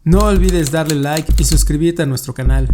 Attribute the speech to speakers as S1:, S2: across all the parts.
S1: No olvides darle like y suscribirte a nuestro canal.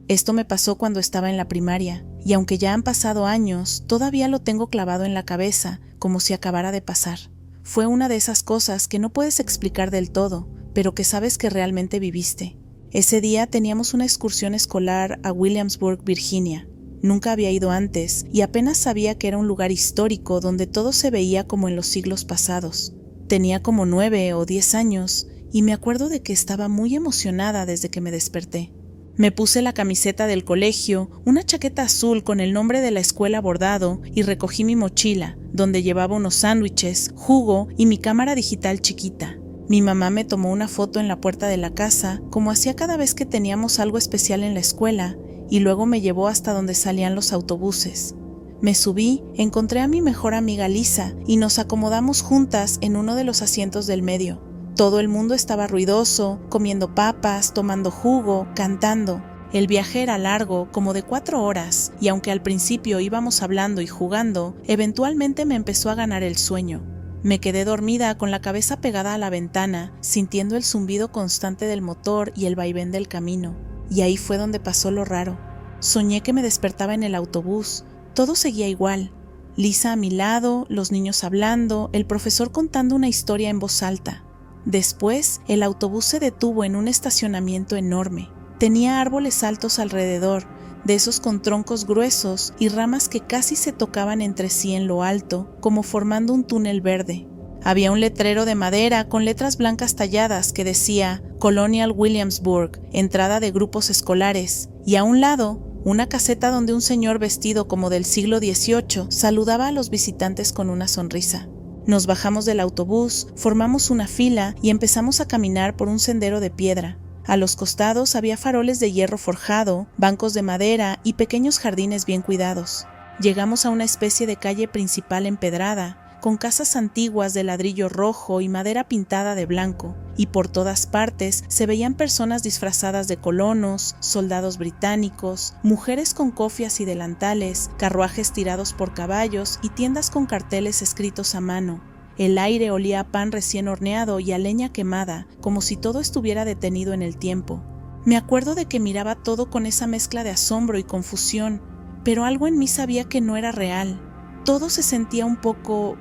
S2: Esto me pasó cuando estaba en la primaria, y aunque ya han pasado años, todavía lo tengo clavado en la cabeza, como si acabara de pasar. Fue una de esas cosas que no puedes explicar del todo, pero que sabes que realmente viviste. Ese día teníamos una excursión escolar a Williamsburg, Virginia. Nunca había ido antes, y apenas sabía que era un lugar histórico donde todo se veía como en los siglos pasados. Tenía como 9 o 10 años, y me acuerdo de que estaba muy emocionada desde que me desperté. Me puse la camiseta del colegio, una chaqueta azul con el nombre de la escuela bordado y recogí mi mochila, donde llevaba unos sándwiches, jugo y mi cámara digital chiquita. Mi mamá me tomó una foto en la puerta de la casa, como hacía cada vez que teníamos algo especial en la escuela, y luego me llevó hasta donde salían los autobuses. Me subí, encontré a mi mejor amiga Lisa y nos acomodamos juntas en uno de los asientos del medio. Todo el mundo estaba ruidoso, comiendo papas, tomando jugo, cantando. El viaje era largo, como de 4 horas, y aunque al principio íbamos hablando y jugando, eventualmente me empezó a ganar el sueño. Me quedé dormida con la cabeza pegada a la ventana, sintiendo el zumbido constante del motor y el vaivén del camino. Y ahí fue donde pasó lo raro. Soñé que me despertaba en el autobús. Todo seguía igual. Lisa a mi lado, los niños hablando, el profesor contando una historia en voz alta. Después, el autobús se detuvo en un estacionamiento enorme. Tenía árboles altos alrededor, de esos con troncos gruesos y ramas que casi se tocaban entre sí en lo alto, como formando un túnel verde. Había un letrero de madera con letras blancas talladas que decía Colonial Williamsburg, entrada de grupos escolares, y a un lado, una caseta donde un señor vestido como del siglo XVIII saludaba a los visitantes con una sonrisa. Nos bajamos del autobús, formamos una fila y empezamos a caminar por un sendero de piedra. A los costados había faroles de hierro forjado, bancos de madera y pequeños jardines bien cuidados. Llegamos a una especie de calle principal empedrada, con casas antiguas de ladrillo rojo y madera pintada de blanco, y por todas partes se veían personas disfrazadas de colonos, soldados británicos, mujeres con cofias y delantales, carruajes tirados por caballos y tiendas con carteles escritos a mano. El aire olía a pan recién horneado y a leña quemada, como si todo estuviera detenido en el tiempo. Me acuerdo de que miraba todo con esa mezcla de asombro y confusión, pero algo en mí sabía que no era real. Todo se sentía un poco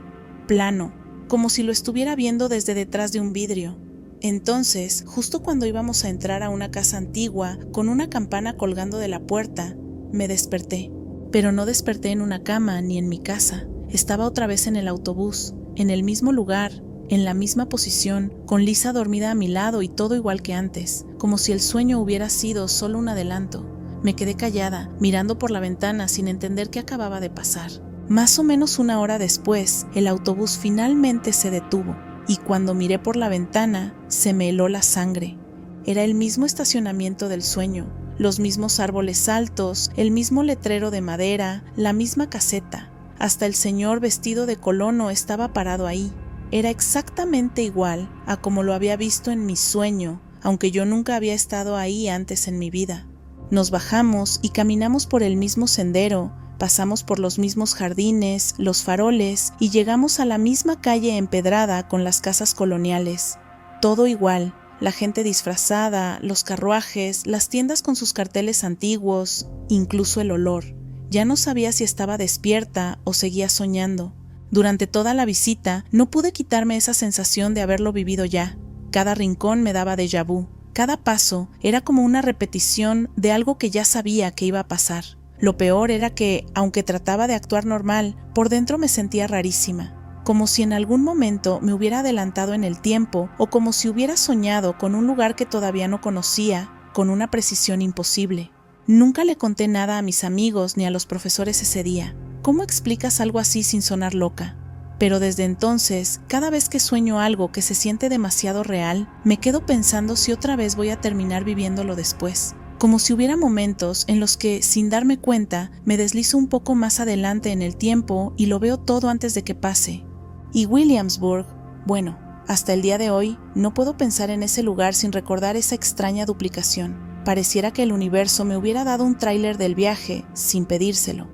S2: plano, como si lo estuviera viendo desde detrás de un vidrio. Entonces, justo cuando íbamos a entrar a una casa antigua, con una campana colgando de la puerta, me desperté. Pero no desperté en una cama ni en mi casa. Estaba otra vez en el autobús, en el mismo lugar, en la misma posición, con Lisa dormida a mi lado y todo igual que antes, como si el sueño hubiera sido solo un adelanto. Me quedé callada, mirando por la ventana sin entender qué acababa de pasar. Más o menos 1 hora después, el autobús finalmente se detuvo, y cuando miré por la ventana, se me heló la sangre. Era el mismo estacionamiento del sueño, los mismos árboles altos, el mismo letrero de madera, la misma caseta. Hasta el señor vestido de colono estaba parado ahí. Era exactamente igual a como lo había visto en mi sueño, aunque yo nunca había estado ahí antes en mi vida. Nos bajamos y caminamos por el mismo sendero. Pasamos por los mismos jardines, los faroles y llegamos a la misma calle empedrada con las casas coloniales. Todo igual, la gente disfrazada, los carruajes, las tiendas con sus carteles antiguos, incluso el olor. Ya no sabía si estaba despierta o seguía soñando. Durante toda la visita no pude quitarme esa sensación de haberlo vivido ya. Cada rincón me daba déjà vu. Cada paso era como una repetición de algo que ya sabía que iba a pasar. Lo peor era que, aunque trataba de actuar normal, por dentro me sentía rarísima, como si en algún momento me hubiera adelantado en el tiempo o como si hubiera soñado con un lugar que todavía no conocía, con una precisión imposible. Nunca le conté nada a mis amigos ni a los profesores ese día. ¿Cómo explicas algo así sin sonar loca? Pero desde entonces, cada vez que sueño algo que se siente demasiado real, me quedo pensando si otra vez voy a terminar viviéndolo después. Como si hubiera momentos en los que, sin darme cuenta, me deslizo un poco más adelante en el tiempo y lo veo todo antes de que pase. Y Williamsburg, bueno, hasta el día de hoy, no puedo pensar en ese lugar sin recordar esa extraña duplicación. Pareciera que el universo me hubiera dado un tráiler del viaje, sin pedírselo.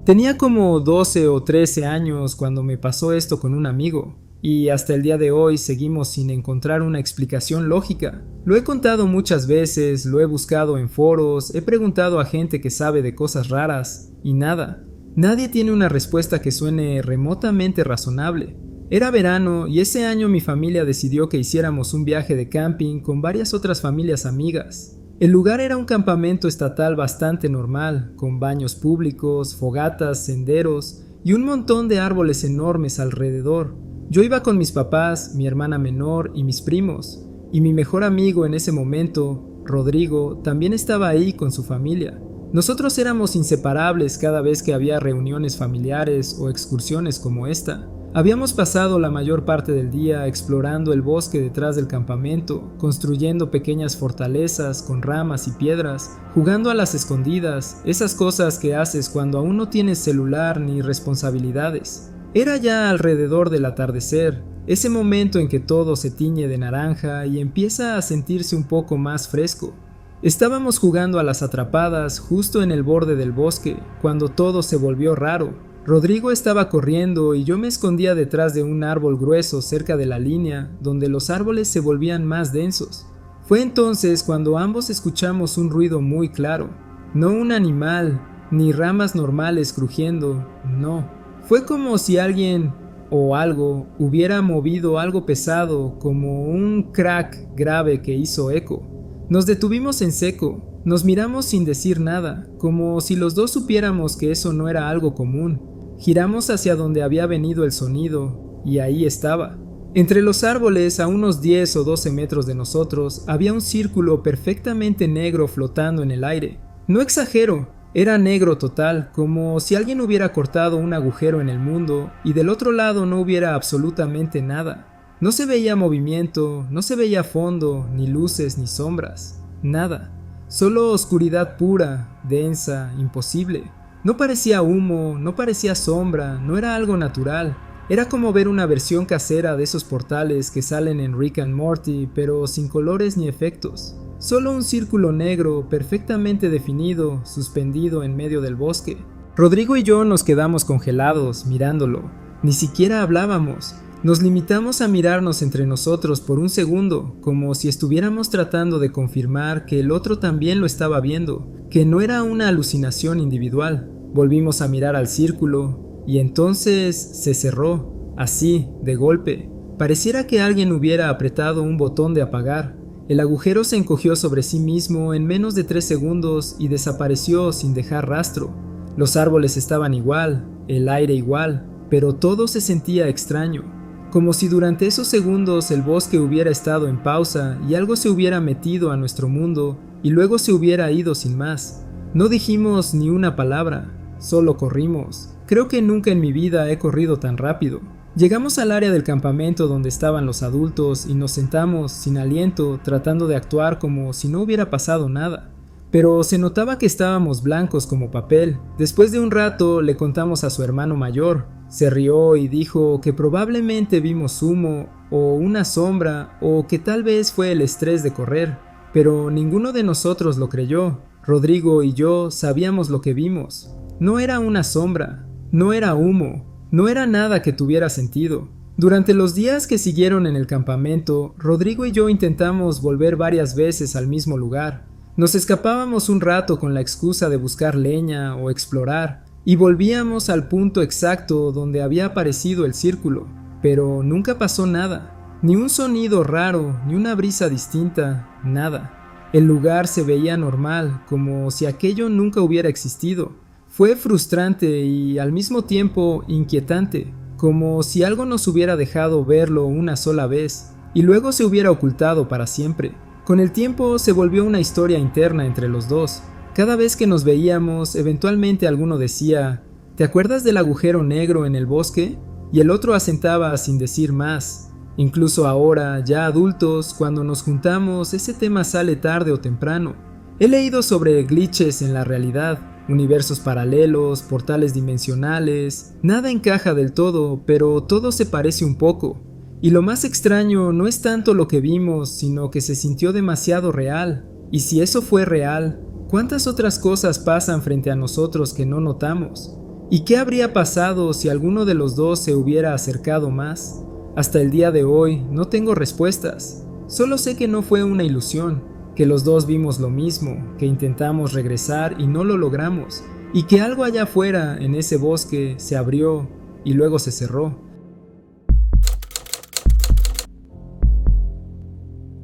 S1: Tenía como 12 o 13 años cuando me pasó esto con un amigo, y hasta el día de hoy seguimos sin encontrar una explicación lógica. Lo he contado muchas veces, lo he buscado en foros, he preguntado a gente que sabe de cosas raras, y nada. Nadie tiene una respuesta que suene remotamente razonable. Era verano y ese año mi familia decidió que hiciéramos un viaje de camping con varias otras familias amigas. El lugar era un campamento estatal bastante normal, con baños públicos, fogatas, senderos y un montón de árboles enormes alrededor. Yo iba con mis papás, mi hermana menor y mis primos, y mi mejor amigo en ese momento, Rodrigo, también estaba ahí con su familia. Nosotros éramos inseparables cada vez que había reuniones familiares o excursiones como esta. Habíamos pasado la mayor parte del día explorando el bosque detrás del campamento, construyendo pequeñas fortalezas con ramas y piedras, jugando a las escondidas, esas cosas que haces cuando aún no tienes celular ni responsabilidades. Era ya alrededor del atardecer, ese momento en que todo se tiñe de naranja y empieza a sentirse un poco más fresco. Estábamos jugando a las atrapadas justo en el borde del bosque, cuando todo se volvió raro. Rodrigo estaba corriendo y yo me escondía detrás de un árbol grueso cerca de la línea, donde los árboles se volvían más densos. Fue entonces cuando ambos escuchamos un ruido muy claro. No un animal, ni ramas normales crujiendo, no. Fue como si alguien o algo hubiera movido algo pesado, como un crack grave que hizo eco. Nos detuvimos en seco, nos miramos sin decir nada, como si los dos supiéramos que eso no era algo común. Giramos hacia donde había venido el sonido, y ahí estaba. Entre los árboles, a unos 10 o 12 metros de nosotros, había un círculo perfectamente negro flotando en el aire. No exagero, era negro total, como si alguien hubiera cortado un agujero en el mundo y del otro lado no hubiera absolutamente nada. No se veía movimiento, no se veía fondo, ni luces ni sombras, nada. Solo oscuridad pura, densa, imposible. No parecía humo, no parecía sombra, no era algo natural. Era como ver una versión casera de esos portales que salen en Rick and Morty, pero sin colores ni efectos. Solo un círculo negro, perfectamente definido, suspendido en medio del bosque. Rodrigo y yo nos quedamos congelados, mirándolo. Ni siquiera hablábamos. Nos limitamos a mirarnos entre nosotros por un segundo, como si estuviéramos tratando de confirmar que el otro también lo estaba viendo, que no era una alucinación individual. Volvimos a mirar al círculo, y entonces se cerró, así, de golpe. Pareciera que alguien hubiera apretado un botón de apagar. El agujero se encogió sobre sí mismo en menos de 3 segundos y desapareció sin dejar rastro. Los árboles estaban igual, el aire igual, pero todo se sentía extraño. Como si durante esos segundos el bosque hubiera estado en pausa y algo se hubiera metido a nuestro mundo y luego se hubiera ido sin más. No dijimos ni una palabra, solo corrimos. Creo que nunca en mi vida he corrido tan rápido. Llegamos al área del campamento donde estaban los adultos y nos sentamos sin aliento, tratando de actuar como si no hubiera pasado nada. Pero se notaba que estábamos blancos como papel. Después de un rato le contamos a su hermano mayor. Se rió y dijo que probablemente vimos humo o una sombra o que tal vez fue el estrés de correr. Pero ninguno de nosotros lo creyó. Rodrigo y yo sabíamos lo que vimos. No era una sombra, no era humo, no era nada que tuviera sentido. Durante los días que siguieron en el campamento, Rodrigo y yo intentamos volver varias veces al mismo lugar. Nos escapábamos un rato con la excusa de buscar leña o explorar, y volvíamos al punto exacto donde había aparecido el círculo, pero nunca pasó nada, ni un sonido raro, ni una brisa distinta, nada. El lugar se veía normal, como si aquello nunca hubiera existido. Fue frustrante y al mismo tiempo inquietante, como si algo nos hubiera dejado verlo una sola vez, y luego se hubiera ocultado para siempre. Con el tiempo se volvió una historia interna entre los dos. Cada vez que nos veíamos, eventualmente alguno decía, ¿te acuerdas del agujero negro en el bosque? Y el otro asentaba sin decir más. Incluso ahora, ya adultos, cuando nos juntamos, ese tema sale tarde o temprano. He leído sobre glitches en la realidad, universos paralelos, portales dimensionales. Nada encaja del todo, pero todo se parece un poco. Y lo más extraño no es tanto lo que vimos, sino que se sintió demasiado real. Y si eso fue real, ¿cuántas otras cosas pasan frente a nosotros que no notamos? ¿Y qué habría pasado si alguno de los dos se hubiera acercado más? Hasta el día de hoy no tengo respuestas. Solo sé que no fue una ilusión, que los dos vimos lo mismo, que intentamos regresar y no lo logramos, y que algo allá afuera, en ese bosque, se abrió y luego se cerró.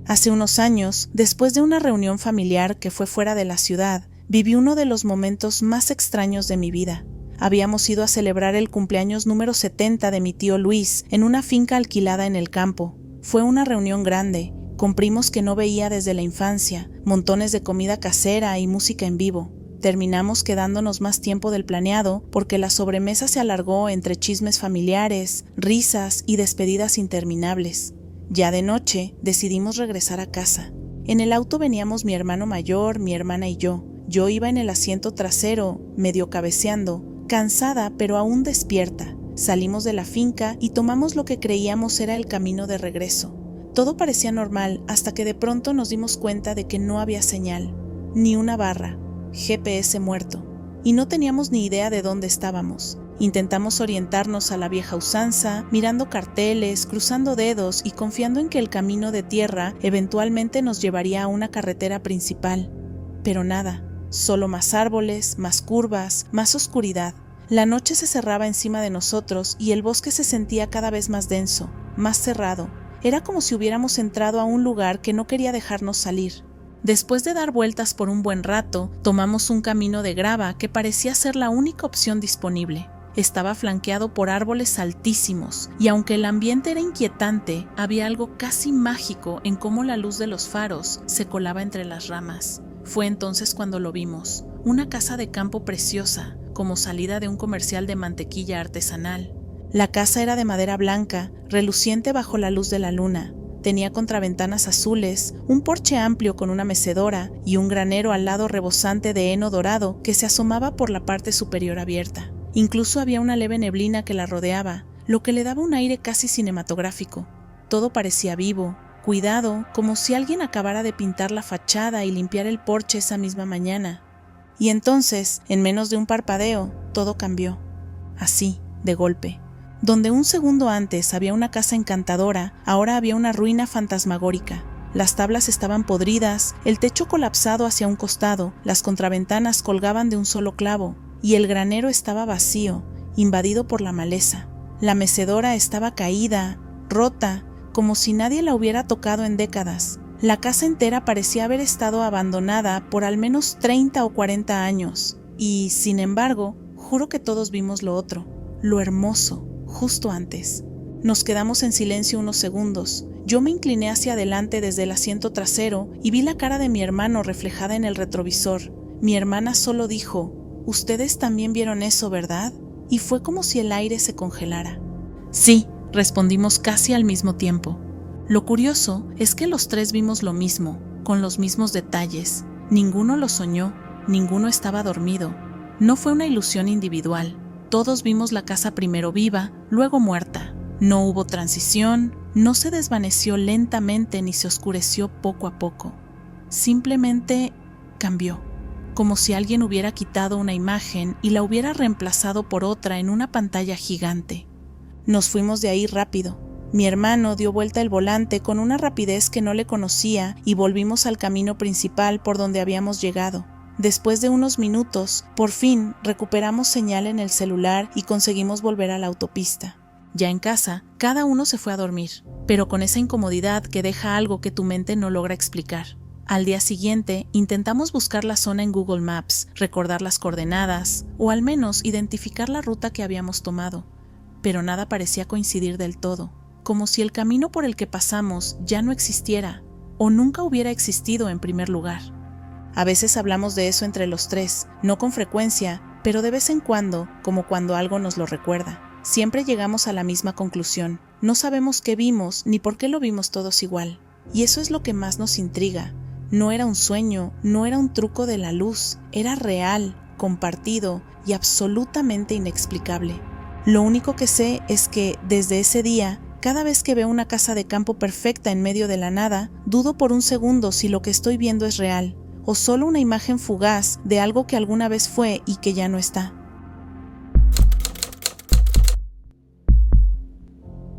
S2: Hace unos años, después de una reunión familiar que fue fuera de la ciudad, viví uno de los momentos más extraños de mi vida. Habíamos ido a celebrar el cumpleaños número 70 de mi tío Luis en una finca alquilada en el campo. Fue una reunión grande, con primos que no veía desde la infancia, montones de comida casera y música en vivo. Terminamos quedándonos más tiempo del planeado porque la sobremesa se alargó entre chismes familiares, risas y despedidas interminables. Ya de noche decidimos regresar a casa. En el auto veníamos mi hermano mayor, mi hermana y yo. Yo iba en el asiento trasero, medio cabeceando, cansada pero aún despierta. Salimos de la finca y tomamos lo que creíamos era el camino de regreso. Todo parecía normal hasta que de pronto nos dimos cuenta de que no había señal, ni una barra, GPS muerto, y no teníamos ni idea de dónde estábamos. Intentamos orientarnos a la vieja usanza, mirando carteles, cruzando dedos y confiando en que el camino de tierra eventualmente nos llevaría a una carretera principal. Pero nada, solo más árboles, más curvas, más oscuridad. La noche se cerraba encima de nosotros y el bosque se sentía cada vez más denso, más cerrado. Era como si hubiéramos entrado a un lugar que no quería dejarnos salir. Después de dar vueltas por un buen rato, tomamos un camino de grava que parecía ser la única opción disponible. Estaba flanqueado por árboles altísimos, y aunque el ambiente era inquietante, había algo casi mágico en cómo la luz de los faros se colaba entre las ramas. Fue entonces cuando lo vimos, una casa de campo preciosa, como salida de un comercial de mantequilla artesanal. La casa era de madera blanca, reluciente bajo la luz de la luna. Tenía contraventanas azules, un porche amplio con una mecedora y un granero al lado rebosante de heno dorado que se asomaba por la parte superior abierta. Incluso había una leve neblina que la rodeaba, lo que le daba un aire casi cinematográfico. Todo parecía vivo, cuidado, como si alguien acabara de pintar la fachada y limpiar el porche esa misma mañana. Y entonces, en menos de un parpadeo, todo cambió. Así, de golpe. Donde un segundo antes había una casa encantadora, ahora había una ruina fantasmagórica. Las tablas estaban podridas, el techo colapsado hacia un costado, las contraventanas colgaban de un solo clavo, y el granero estaba vacío, invadido por la maleza. La mecedora estaba caída, rota, como si nadie la hubiera tocado en décadas. La casa entera parecía haber estado abandonada por al menos 30 o 40 años. Y, sin embargo, juro que todos vimos lo otro, lo hermoso, justo antes. Nos quedamos en silencio unos segundos. Yo me incliné hacia adelante desde el asiento trasero y vi la cara de mi hermano reflejada en el retrovisor. Mi hermana solo dijo: «¿Ustedes también vieron eso, verdad?» Y fue como si el aire se congelara. «Sí», respondimos casi al mismo tiempo. Lo curioso es que los tres vimos lo mismo, con los mismos detalles. Ninguno lo soñó, ninguno estaba dormido. No fue una ilusión individual. Todos vimos la casa primero viva, luego muerta. No hubo transición, no se desvaneció lentamente ni se oscureció poco a poco. Simplemente cambió, como si alguien hubiera quitado una imagen y la hubiera reemplazado por otra en una pantalla gigante. Nos fuimos de ahí rápido. Mi hermano dio vuelta el volante con una rapidez que no le conocía y volvimos al camino principal por donde habíamos llegado. Después de unos minutos, por fin recuperamos señal en el celular y conseguimos volver a la autopista. Ya en casa, cada uno se fue a dormir, pero con esa incomodidad que deja algo que tu mente no logra explicar. Al día siguiente, intentamos buscar la zona en Google Maps, recordar las coordenadas, o al menos identificar la ruta que habíamos tomado, pero nada parecía coincidir del todo, como si el camino por el que pasamos ya no existiera, o nunca hubiera existido en primer lugar. A veces hablamos de eso entre los tres, no con frecuencia, pero de vez en cuando, como cuando algo nos lo recuerda. Siempre llegamos a la misma conclusión. No sabemos qué vimos ni por qué lo vimos todos igual. Y eso es lo que más nos intriga. No era un sueño, no era un truco de la luz, era real, compartido y absolutamente inexplicable. Lo único que sé es que, desde ese día, cada vez que veo una casa de campo perfecta en medio de la nada, dudo por un segundo si lo que estoy viendo es real, o solo una imagen fugaz de algo que alguna vez fue y que ya no está.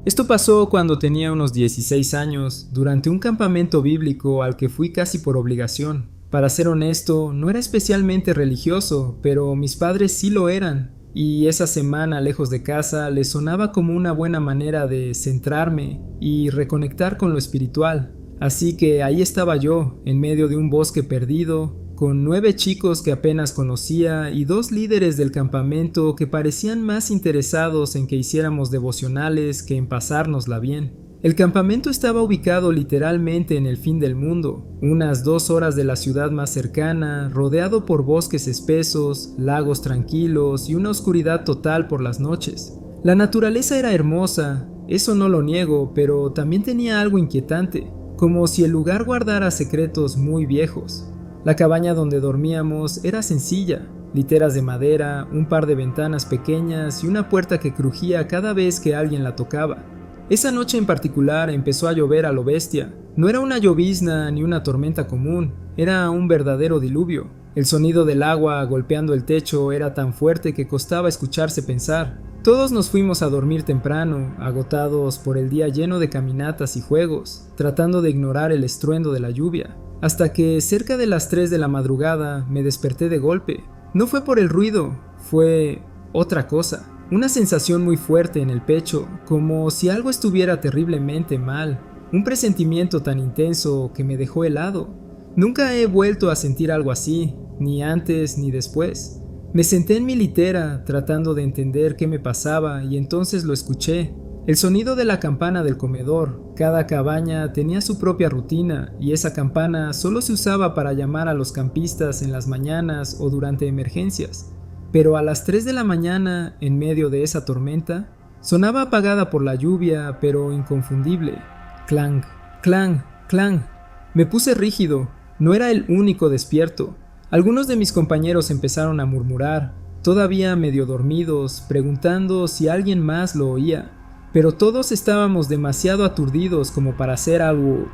S1: Esto pasó cuando tenía unos 16 años, durante un campamento bíblico al que fui casi por obligación. Para ser honesto, no era especialmente religioso, pero mis padres sí lo eran, y esa semana lejos de casa les sonaba como una buena manera de centrarme y reconectar con lo espiritual. Así que ahí estaba yo, en medio de un bosque perdido, con 9 chicos que apenas conocía y 2 líderes del campamento que parecían más interesados en que hiciéramos devocionales que en pasárnosla bien. El campamento estaba ubicado literalmente en el fin del mundo, unas 2 horas de la ciudad más cercana, rodeado por bosques espesos, lagos tranquilos y una oscuridad total por las noches. La naturaleza era hermosa, eso no lo niego, pero también tenía algo inquietante, como si el lugar guardara secretos muy viejos. La cabaña donde dormíamos era sencilla, literas de madera, un par de ventanas pequeñas y una puerta que crujía cada vez que alguien la tocaba. Esa noche en particular empezó a llover a lo bestia. No era una llovizna ni una tormenta común, era un verdadero diluvio. El sonido del agua golpeando el techo era tan fuerte que costaba escucharse pensar. Todos nos fuimos a dormir temprano, agotados por el día lleno de caminatas y juegos, tratando de ignorar el estruendo de la lluvia. Hasta que cerca de las 3 de la madrugada me desperté de golpe. No fue por el ruido, fue otra cosa. Una sensación muy fuerte en el pecho, como si algo estuviera terriblemente mal. Un presentimiento tan intenso que me dejó helado. Nunca he vuelto a sentir algo así, ni antes ni después. Me senté en mi litera tratando de entender qué me pasaba y entonces lo escuché. El sonido de la campana del comedor. Cada cabaña tenía su propia rutina y esa campana solo se usaba para llamar a los campistas en las mañanas o durante emergencias. Pero a las 3 de la mañana, en medio de esa tormenta, sonaba apagada por la lluvia, pero inconfundible. Clang, clang, clang. Me puse rígido. No era el único despierto. Algunos de mis compañeros empezaron a murmurar, todavía medio dormidos, preguntando si alguien más lo oía. Pero todos estábamos demasiado aturdidos como para hacer algo.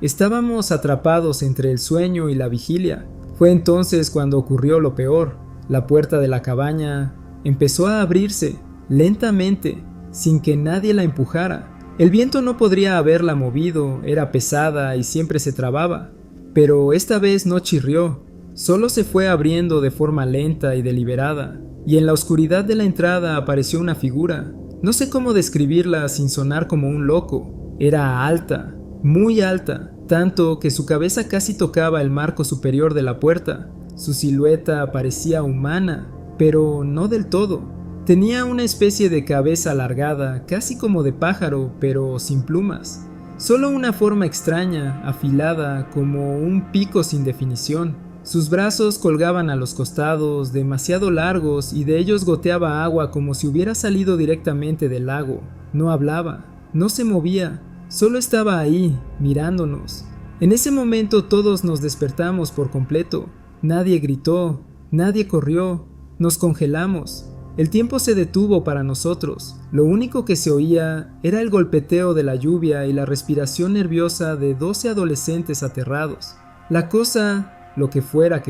S1: Estábamos atrapados entre el sueño y la vigilia. Fue entonces cuando ocurrió lo peor. La puerta de la cabaña empezó a abrirse, lentamente, sin que nadie la empujara. El viento no podría haberla movido, era pesada y siempre se trababa. Pero esta vez no chirrió, solo se fue abriendo de forma lenta y deliberada. Y en la oscuridad de la entrada apareció una figura. No sé cómo describirla sin sonar como un loco. Era alta, muy alta, tanto que su cabeza casi tocaba el marco superior de la puerta. Su silueta parecía humana, pero no del todo. Tenía una especie de cabeza alargada, casi como de pájaro, pero sin plumas. Solo una forma extraña, afilada, como un pico sin definición. Sus brazos colgaban a los costados, demasiado largos, y de ellos goteaba agua como si hubiera salido directamente del lago. No hablaba, no se movía, solo estaba ahí, mirándonos. En ese momento todos nos despertamos por completo. Nadie gritó, nadie corrió, nos congelamos. El tiempo se detuvo para nosotros. Lo único que se oía era el golpeteo de la lluvia y la respiración nerviosa de 12 adolescentes aterrados. La cosa, lo que fuera,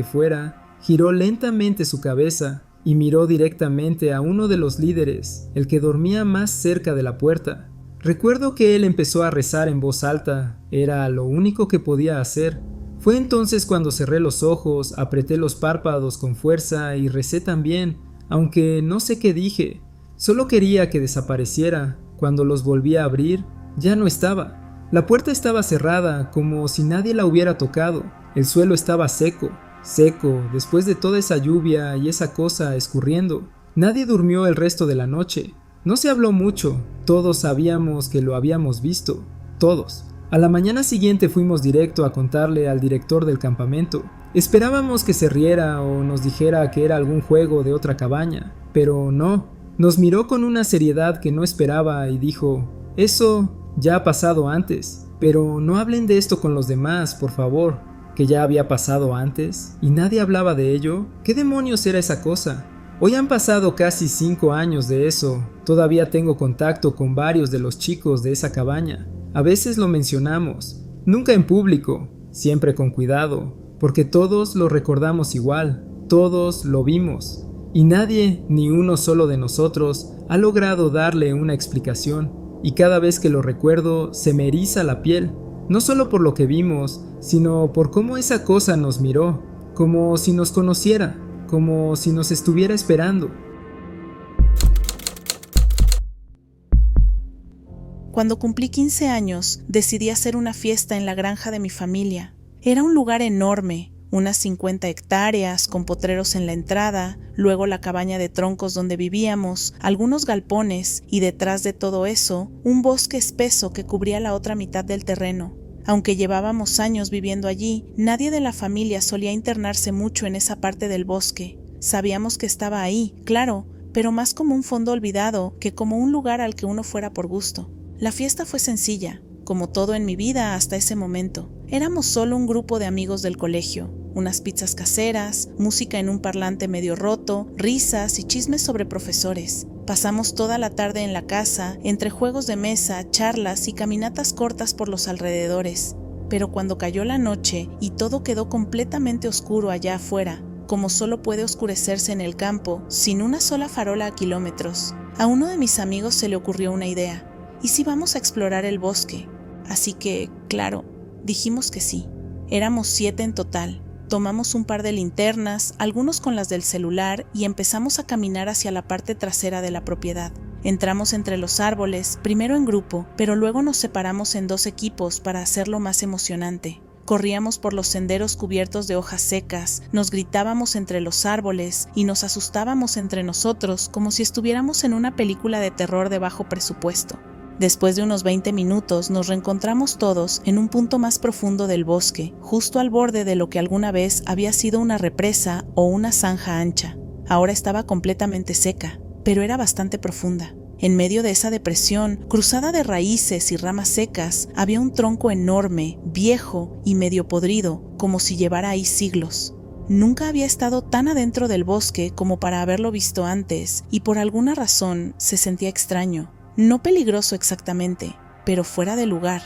S1: giró lentamente su cabeza y miró directamente a uno de los líderes, el que dormía más cerca de la puerta. Recuerdo que él empezó a rezar en voz alta, era lo único que podía hacer. Fue entonces cuando cerré los ojos, apreté los párpados con fuerza y recé también, aunque no sé qué dije, solo quería que desapareciera. Cuando los volví a abrir, ya no estaba. La puerta estaba cerrada, como si nadie la hubiera tocado. El suelo estaba seco, después de toda esa lluvia y esa cosa escurriendo. Nadie durmió el resto de la noche. No se habló mucho, todos sabíamos que lo habíamos visto, todos. A la mañana siguiente fuimos directo a contarle al director del campamento. Esperábamos que se riera o nos dijera que era algún juego de otra cabaña, pero no. Nos miró con una seriedad que no esperaba y dijo, eso ya ha pasado antes, pero no hablen de esto con los demás, por favor. ¿Que ya había pasado antes? ¿Y nadie hablaba de ello? ¿Qué demonios era esa cosa? Hoy han pasado casi 5 años de eso. Todavía tengo contacto con varios de los chicos de esa cabaña. A veces lo mencionamos, nunca en público, siempre con cuidado, porque todos lo recordamos igual, todos lo vimos. Y nadie, ni uno solo de nosotros, ha logrado darle una explicación, y cada vez que lo recuerdo se me eriza la piel, no solo por lo que vimos, sino por cómo esa cosa nos miró, como si nos conociera, como si nos estuviera esperando.
S2: Cuando cumplí 15 años, decidí hacer una fiesta en la granja de mi familia. Era un lugar enorme, unas 50 hectáreas, con potreros en la entrada, luego la cabaña de troncos donde vivíamos, algunos galpones y detrás de todo eso, un bosque espeso que cubría la otra mitad del terreno. Aunque llevábamos años viviendo allí, nadie de la familia solía internarse mucho en esa parte del bosque. Sabíamos que estaba ahí, claro, pero más como un fondo olvidado que como un lugar al que uno fuera por gusto. La fiesta fue sencilla, como todo en mi vida hasta ese momento. Éramos solo un grupo de amigos del colegio, unas pizzas caseras, música en un parlante medio roto, risas y chismes sobre profesores. Pasamos toda la tarde en la casa, entre juegos de mesa, charlas y caminatas cortas por los alrededores. Pero cuando cayó la noche y todo quedó completamente oscuro allá afuera, como solo puede oscurecerse en el campo, sin una sola farola a kilómetros, a uno de mis amigos se le ocurrió una idea. ¿Y si vamos a explorar el bosque? Así que, claro, dijimos que sí. Éramos 7 en total. Tomamos un par de linternas, algunos con las del celular, y empezamos a caminar hacia la parte trasera de la propiedad. Entramos entre los árboles, primero en grupo, pero luego nos separamos en 2 equipos para hacerlo más emocionante. Corríamos por los senderos cubiertos de hojas secas, nos gritábamos entre los árboles y nos asustábamos entre nosotros como si estuviéramos en una película de terror de bajo presupuesto. Después de unos 20 minutos nos reencontramos todos en un punto más profundo del bosque, justo al borde de lo que alguna vez había sido una represa o una zanja ancha. Ahora estaba completamente seca, pero era bastante profunda. En medio de esa depresión, cruzada de raíces y ramas secas, había un tronco enorme, viejo y medio podrido, como si llevara ahí siglos. Nunca había estado tan adentro del bosque como para haberlo visto antes, y por alguna razón se sentía extraño. No peligroso exactamente, pero fuera de lugar.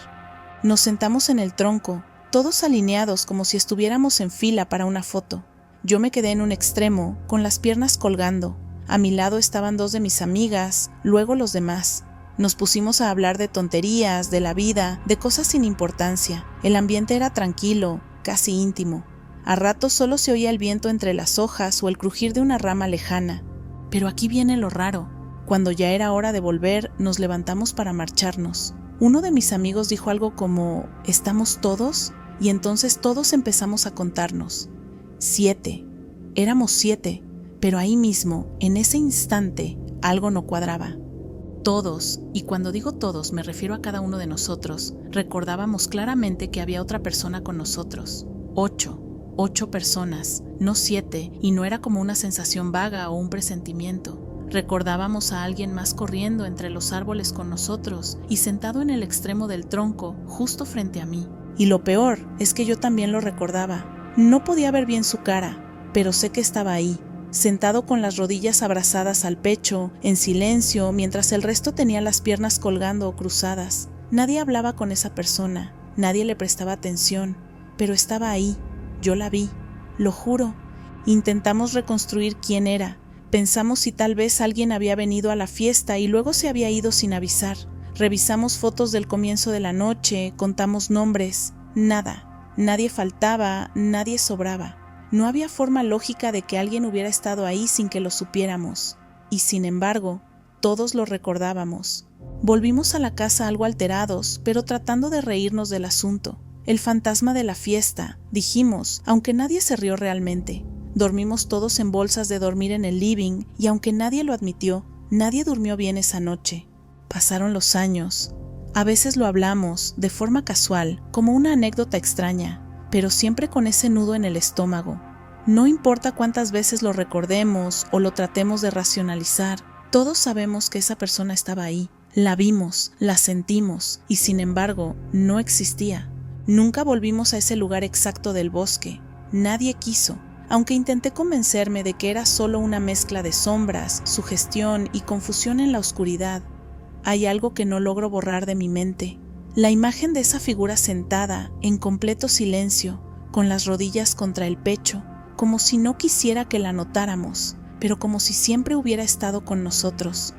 S2: Nos sentamos en el tronco, todos alineados como si estuviéramos en fila para una foto. Yo me quedé en un extremo, con las piernas colgando. A mi lado estaban 2 de mis amigas, luego los demás. Nos pusimos a hablar de tonterías, de la vida, de cosas sin importancia. El ambiente era tranquilo, casi íntimo. A ratos solo se oía el viento entre las hojas o el crujir de una rama lejana. Pero aquí viene lo raro. Cuando ya era hora de volver, nos levantamos para marcharnos. Uno de mis amigos dijo algo como, ¿estamos todos? Y entonces todos empezamos a contarnos. 7. Éramos 7, pero ahí mismo, en ese instante, algo no cuadraba. Todos, y cuando digo todos me refiero a cada uno de nosotros, recordábamos claramente que había otra persona con nosotros. 8 personas, no 7, y no era como una sensación vaga o un presentimiento. Recordábamos a alguien más corriendo entre los árboles con nosotros y sentado en el extremo del tronco, justo frente a mí. Y lo peor es que yo también lo recordaba. No podía ver bien su cara, pero sé que estaba ahí, sentado con las rodillas abrazadas al pecho, en silencio, mientras el resto tenía las piernas colgando o cruzadas. Nadie hablaba con esa persona, nadie le prestaba atención, pero estaba ahí. Yo la vi, lo juro. Intentamos reconstruir quién era. Pensamos si tal vez alguien había venido a la fiesta y luego se había ido sin avisar. Revisamos fotos del comienzo de la noche, contamos nombres. Nada. Nadie faltaba, nadie sobraba. No había forma lógica de que alguien hubiera estado ahí sin que lo supiéramos. Y sin embargo, todos lo recordábamos. Volvimos a la casa algo alterados, pero tratando de reírnos del asunto. El fantasma de la fiesta, dijimos, aunque nadie se rió realmente. Dormimos todos en bolsas de dormir en el living y aunque nadie lo admitió, nadie durmió bien esa noche. Pasaron los años. A veces lo hablamos, de forma casual, como una anécdota extraña, pero siempre con ese nudo en el estómago. No importa cuántas veces lo recordemos o lo tratemos de racionalizar, todos sabemos que esa persona estaba ahí. La vimos, la sentimos y sin embargo, no existía. Nunca volvimos a ese lugar exacto del bosque. Nadie quiso. Aunque intenté convencerme de que era solo una mezcla de sombras, sugestión y confusión en la oscuridad, hay algo que no logro borrar de mi mente. La imagen de esa figura sentada, en completo silencio, con las rodillas contra el pecho, como si no quisiera que la notáramos, pero como si siempre hubiera estado con nosotros.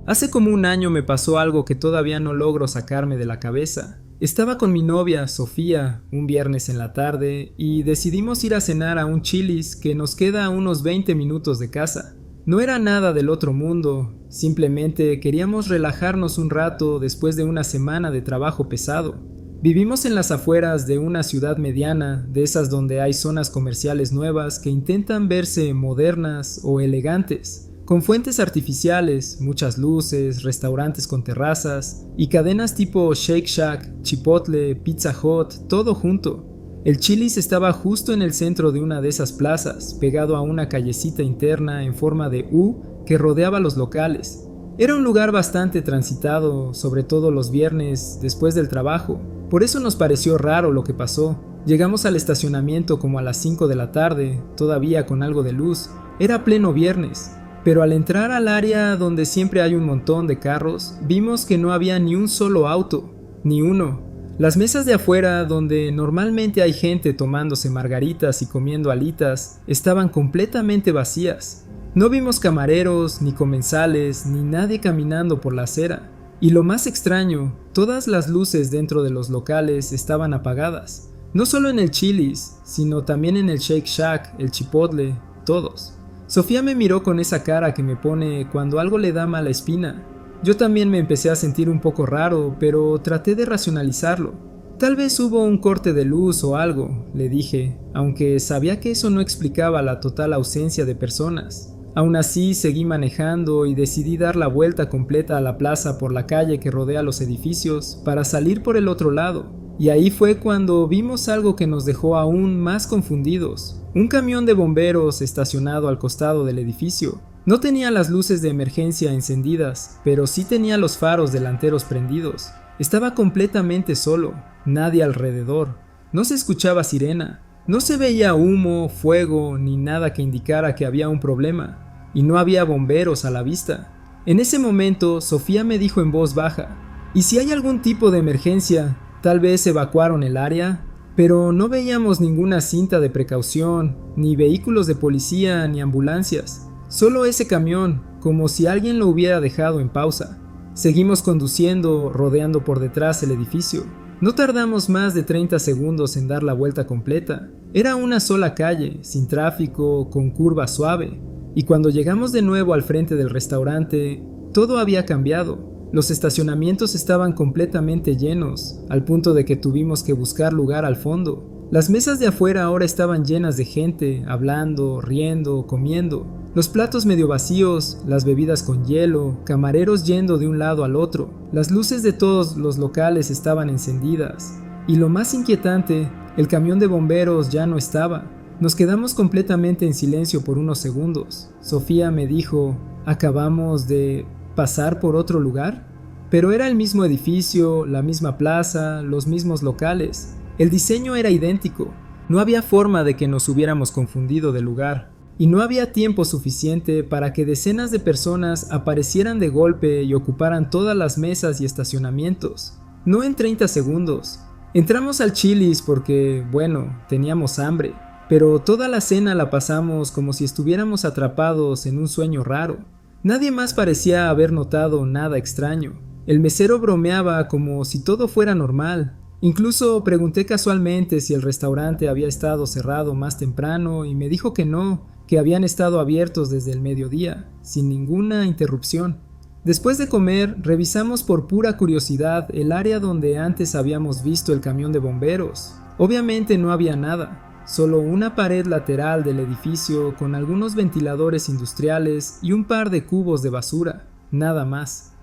S1: Hace como un año me pasó algo que todavía no logro sacarme de la cabeza. Estaba con mi novia, Sofía, un viernes en la tarde y decidimos ir a cenar a un Chili's que nos queda a unos 20 minutos de casa. No era nada del otro mundo, simplemente queríamos relajarnos un rato después de una semana de trabajo pesado. Vivimos en las afueras de una ciudad mediana, de esas donde hay zonas comerciales nuevas que intentan verse modernas o elegantes, con fuentes artificiales, muchas luces, restaurantes con terrazas y cadenas tipo Shake Shack, Chipotle, Pizza Hut, todo junto. El Chili's estaba justo en el centro de una de esas plazas, pegado a una callecita interna en forma de U que rodeaba los locales. Era un lugar bastante transitado, sobre todo los viernes después del trabajo. Por eso nos pareció raro lo que pasó. Llegamos al estacionamiento como a las 5 de la tarde, todavía con algo de luz. Era pleno viernes. Pero al entrar al área donde siempre hay un montón de carros, vimos que no había ni un solo auto, ni uno. Las mesas de afuera, donde normalmente hay gente tomándose margaritas y comiendo alitas, estaban completamente vacías. No vimos camareros, ni comensales, ni nadie caminando por la acera. Y lo más extraño, todas las luces dentro de los locales estaban apagadas. No solo en el Chili's, sino también en el Shake Shack, el Chipotle, todos. Sofía me miró con esa cara que me pone cuando algo le da mala espina. Yo también me empecé a sentir un poco raro, pero traté de racionalizarlo. Tal vez hubo un corte de luz o algo, le dije, aunque sabía que eso no explicaba la total ausencia de personas. Aún así, seguí manejando y decidí dar la vuelta completa a la plaza por la calle que rodea los edificios para salir por el otro lado. Y ahí fue cuando vimos algo que nos dejó aún más confundidos. Un camión de bomberos estacionado al costado del edificio. No tenía las luces de emergencia encendidas, pero sí tenía los faros delanteros prendidos. Estaba completamente solo, nadie alrededor. No se escuchaba sirena, no se veía humo, fuego, ni nada que indicara que había un problema. Y no había bomberos a la vista. En ese momento, Sofía me dijo en voz baja: ¿y si hay algún tipo de emergencia? Tal vez evacuaron el área, pero no veíamos ninguna cinta de precaución, ni vehículos de policía, ni ambulancias. Solo ese camión, como si alguien lo hubiera dejado en pausa. Seguimos conduciendo, rodeando por detrás el edificio. No tardamos más de 30 segundos en dar la vuelta completa. Era una sola calle, sin tráfico, con curva suave. Y cuando llegamos de nuevo al frente del restaurante, todo había cambiado. Los estacionamientos estaban completamente llenos, al punto de que tuvimos que buscar lugar al fondo. Las mesas de afuera ahora estaban llenas de gente, hablando, riendo, comiendo. Los platos medio vacíos, las bebidas con hielo, camareros yendo de un lado al otro. Las luces de todos los locales estaban encendidas. Y lo más inquietante, el camión de bomberos ya no estaba. Nos quedamos completamente en silencio por unos segundos. Sofía me dijo: ¿acabamos de pasar por otro lugar? Pero era el mismo edificio, la misma plaza, los mismos locales. El diseño era idéntico. No había forma de que nos hubiéramos confundido de lugar. Y no había tiempo suficiente para que decenas de personas aparecieran de golpe y ocuparan todas las mesas y estacionamientos. No en 30 segundos. Entramos al Chili's porque, bueno, teníamos hambre. Pero toda la cena la pasamos como si estuviéramos atrapados en un sueño raro. Nadie más parecía haber notado nada extraño. El mesero bromeaba como si todo fuera normal. Incluso pregunté casualmente si el restaurante había estado cerrado más temprano y me dijo que no, que habían estado abiertos desde el mediodía, sin ninguna interrupción. Después de comer, revisamos por pura curiosidad el área donde antes habíamos visto el camión de bomberos. Obviamente no había nada. Solo una pared lateral del edificio con algunos ventiladores industriales y un par de cubos de basura, nada más.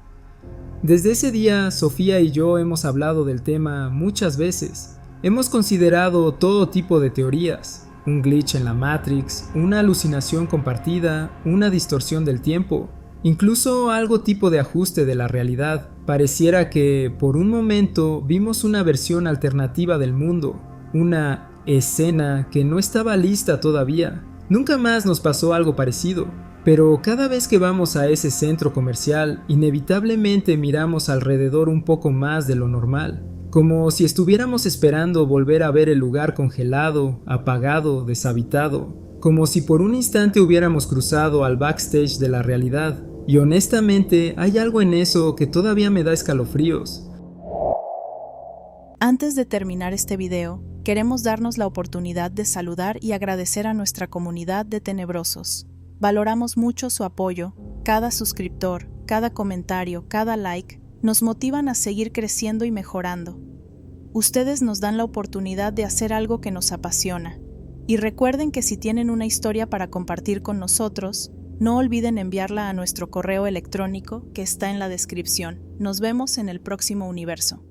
S1: Desde ese día, Sofía y yo hemos hablado del tema muchas veces. Hemos considerado todo tipo de teorías: un glitch en la Matrix, una alucinación compartida, una distorsión del tiempo, incluso algo tipo de ajuste de la realidad. Pareciera que, por un momento, vimos una versión alternativa del mundo, una escena que no estaba lista todavía. Nunca más nos pasó algo parecido, pero cada vez que vamos a ese centro comercial, inevitablemente miramos alrededor un poco más de lo normal. como si estuviéramos esperando volver a ver el lugar congelado, apagado, deshabitado, como si por un instante hubiéramos cruzado al backstage de la realidad. Y honestamente, hay algo en eso que todavía me da escalofríos.
S2: Antes de terminar este video, queremos darnos la oportunidad de saludar y agradecer a nuestra comunidad de tenebrosos. Valoramos mucho su apoyo, cada suscriptor, cada comentario, cada like, nos motivan a seguir creciendo y mejorando. Ustedes nos dan la oportunidad de hacer algo que nos apasiona. Y recuerden que si tienen una historia para compartir con nosotros, no olviden enviarla a nuestro correo electrónico que está en la descripción. Nos vemos en el próximo universo.